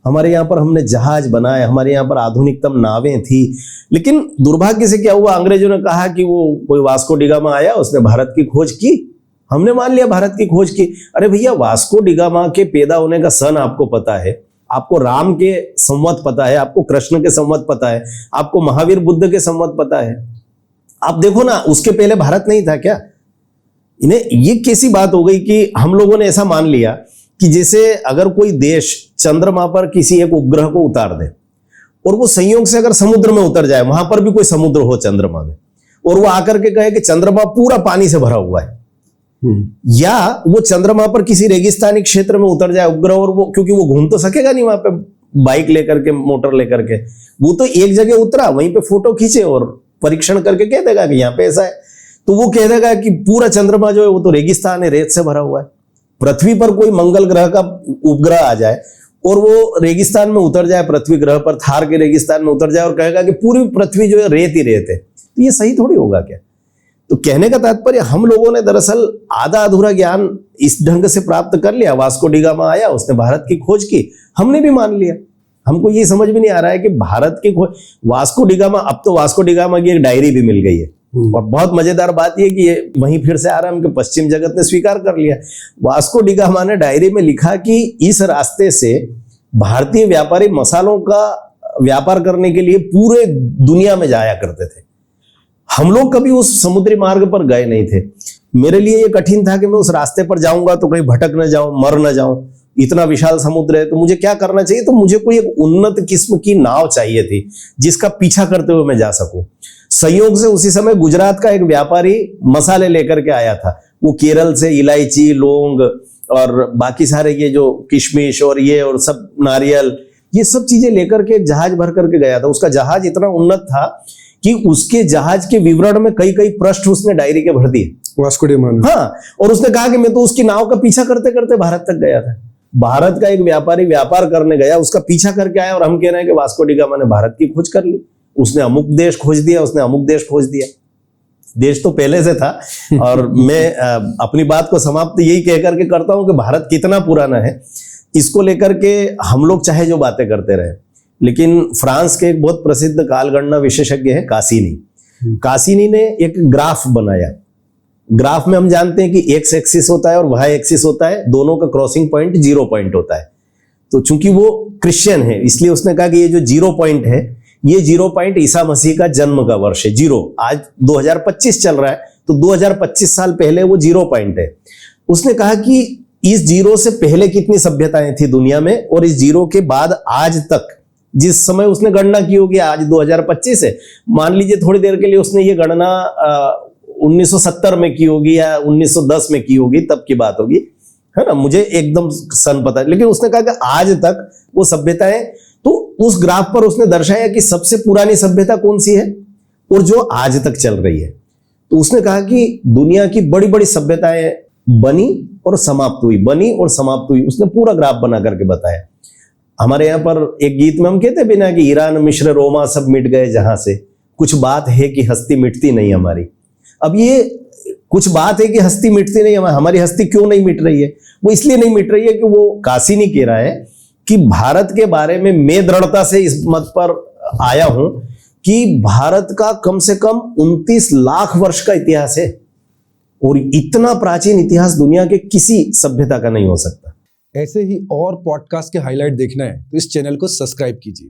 हमारे यहाँ पर हमने जहाज बनाए, हमारे यहाँ पर आधुनिकतम नावें थी। लेकिन दुर्भाग्य से क्या हुआ, अंग्रेजों ने कहा कि वो कोई वास्को डिगामा आया, उसने भारत की खोज की, हमने मान लिया भारत की खोज की। अरे भैया, वास्को डिगामा के पैदा होने का सन आपको पता है, आपको राम के संवत पता है, आपको कृष्ण के संवत पता है, आपको महावीर बुद्ध के संवत पता है। आप देखो ना, उसके पहले भारत नहीं था क्या? इन्हें ये कैसी बात हो गई कि हम लोगों ने ऐसा मान लिया कि जैसे अगर कोई देश चंद्रमा पर किसी एक उपग्रह को उतार दे और वो संयोग से अगर समुद्र में उतर जाए, वहां पर भी कोई समुद्र हो चंद्रमा में, और वो आकर के कहे कि चंद्रमा पूरा पानी से भरा हुआ है, या वो चंद्रमा पर किसी रेगिस्तानी क्षेत्र में उतर जाए उपग्रह, और वो क्योंकि वो घूम तो सकेगा नहीं वहां पे बाइक लेकर के, मोटर लेकर के, वो तो एक जगह उतरा, वहीं पे फोटो खींचे और परीक्षण करके कह देगा कि यहाँ पे ऐसा है, तो वो कह देगा कि पूरा चंद्रमा जो है वो तो रेगिस्तान है, रेत से भरा हुआ है। पृथ्वी पर कोई मंगल ग्रह का उपग्रह आ जाए और वो रेगिस्तान में उतर जाए, पृथ्वी ग्रह पर थार के रेगिस्तान में उतर जाए और कहेगा कि पूरी पृथ्वी जो है रेत ही रेत है, तो ये सही थोड़ी होगा क्या? तो कहने का तात्पर्य, हम लोगों ने दरअसल आधा अधूरा ज्ञान इस ढंग से प्राप्त कर लिया। वास्को डिगामा आया, उसने भारत की खोज की, हमने भी मान लिया। हमको ये समझ में नहीं आ रहा है कि भारत की खोज, वास्को डिगामा, अब तो वास्को डिगामा की एक डायरी भी मिल गई है, और बहुत मजेदार बात यह कि ये वहीं फिर से आराम के पश्चिम जगत ने स्वीकार कर लिया। वास्को डिगामा ने डायरी में लिखा कि इस रास्ते से भारतीय व्यापारी मसालों का व्यापार करने के लिए पूरे दुनिया में जाया करते थे। हम लोग कभी उस समुद्री मार्ग पर गए नहीं थे। मेरे लिए ये कठिन था कि मैं उस रास्ते पर जाऊंगा तो कहीं भटक न जाऊं, मर न जाऊं। इतना विशाल समुद्र है, तो मुझे क्या करना चाहिए? तो मुझे कोई एक उन्नत किस्म की नाव चाहिए थी जिसका पीछा करते हुए मैं जा सकूं। संयोग से उसी समय गुजरात का एक व्यापारी मसाले लेकर के आया था। वो केरल से इलायची, लौंग और बाकी सारे ये जो किशमिश और ये और सब नारियल, ये सब चीजें लेकर के जहाज भर करके गया था। उसका जहाज इतना उन्नत था कि उसके जहाज के विवरण में कई कई पृष्ठ उसने डायरी के भर दिए, वास्को डिगामा। हाँ, और उसने कहा कि मैं तो उसकी नाव का पीछा करते करते भारत तक गया था। भारत का एक व्यापारी व्यापार करने गया, उसका पीछा करके आया, और हम कह रहे हैं कि वास्को डिगामा ने भारत की खोज कर ली। उसने अमुक देश खोज दिया, उसने अमुक देश खोज दिया। देश तो पहले से था। और मैं अपनी बात को समाप्त यही कह करके करता हूं कि भारत कितना पुराना है, इसको लेकर के हम लोग चाहे जो बातें करते रहे, लेकिन फ्रांस के एक बहुत प्रसिद्ध कालगणना विशेषज्ञ है कासिनी। कासिनी ने एक ग्राफ बनाया। ग्राफ में हम जानते हैं कि एक्स एक्सिस होता है और वाई एक्सिस होता है, दोनों का क्रॉसिंग पॉइंट 0 पॉइंट होता है। तो चूंकि वो क्रिश्चियन है, इसलिए उसने कहा कि ये जो 0 पॉइंट है, ये 0 पॉइंट ईसा मसीह का जन्म का वर्ष है। 0, आज 2025 चल रहा है, तो 2025 साल पहले वो 0 पॉइंट है। उसने कहा कि इस 0 से पहले कितनी सभ्यताएं थी दुनिया में, और इस 0 के बाद आज तक, जिस समय उसने गणना की होगी, आज 2025 है, मान लीजिए थोड़ी देर के लिए उसने ये गणना 1970 में की होगी या 1910 में की होगी, तब की बात होगी, है ना, मुझे एकदम सन पता है। लेकिन उसने कहा कि आज तक वो सभ्यताएं, तो उस ग्राफ पर उसने दर्शाया कि सबसे पुरानी सभ्यता कौन सी है और जो आज तक चल रही है। तो उसने कहा कि दुनिया की बड़ी बड़ी सभ्यताएं बनी और समाप्त हुई, बनी और समाप्त हुई। उसने पूरा ग्राफ बना करके बताया। हमारे यहाँ पर एक गीत में हम कहते बिना कि ईरान, मिस्र, रोमा सब मिट गए जहां से, कुछ बात है कि हस्ती मिटती नहीं हमारी। अब ये कुछ बात है कि हस्ती मिटती नहीं, हमारी हस्ती क्यों नहीं मिट रही है? वो इसलिए नहीं मिट रही है कि वो कासिनी कह रहा है कि भारत के बारे में मैं दृढ़ता से इस मत पर आया हूं कि भारत का कम से कम 29 लाख वर्ष का इतिहास है, और इतना प्राचीन इतिहास दुनिया के किसी सभ्यता का नहीं हो सकता। ऐसे ही और पॉडकास्ट के हाईलाइट देखना है तो इस चैनल को सब्सक्राइब कीजिए।